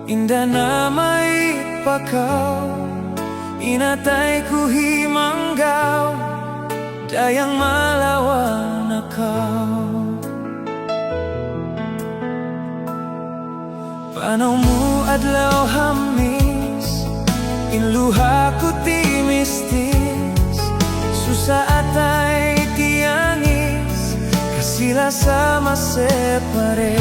Indah namai pakau, inatay ku himanggau, dayang malawan akaw. Panawmu adlaw hamis, inluha ku ti mistis, susah atay tiangis, kasila sama separate.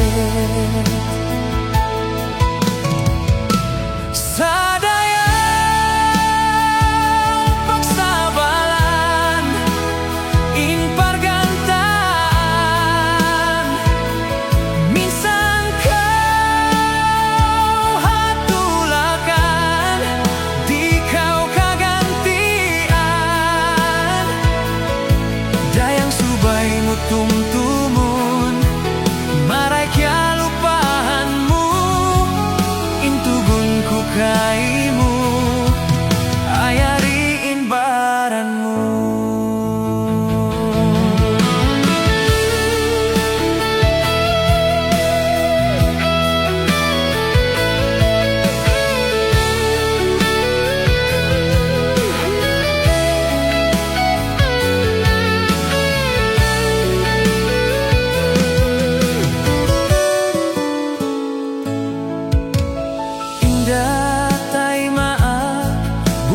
Tumtumun maray kya lupahanmu, intugun ku kaimu, ayariin baranmu.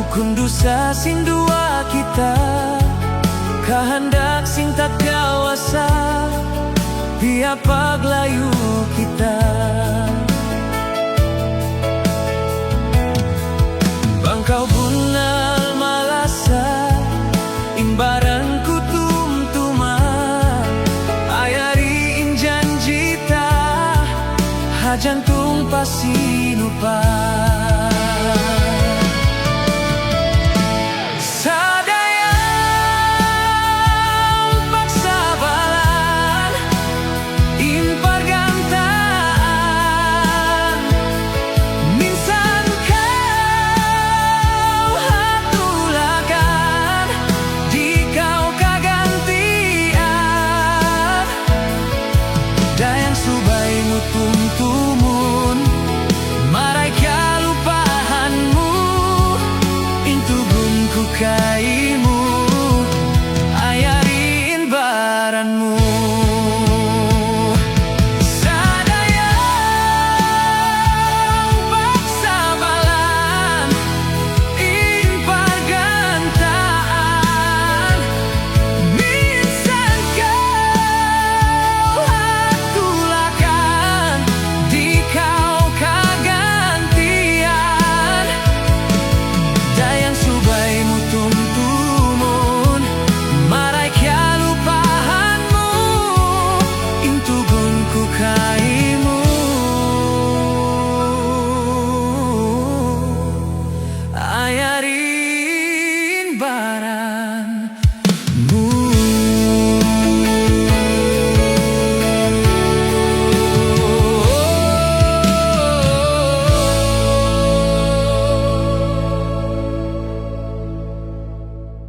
Kundusa sing dua kita, kahandak sing tak kawasa, biar paglayu kita. Bangkau bunal malasa, imbaran kutum-tuma, ayari injanjita, hajantung pasinupa.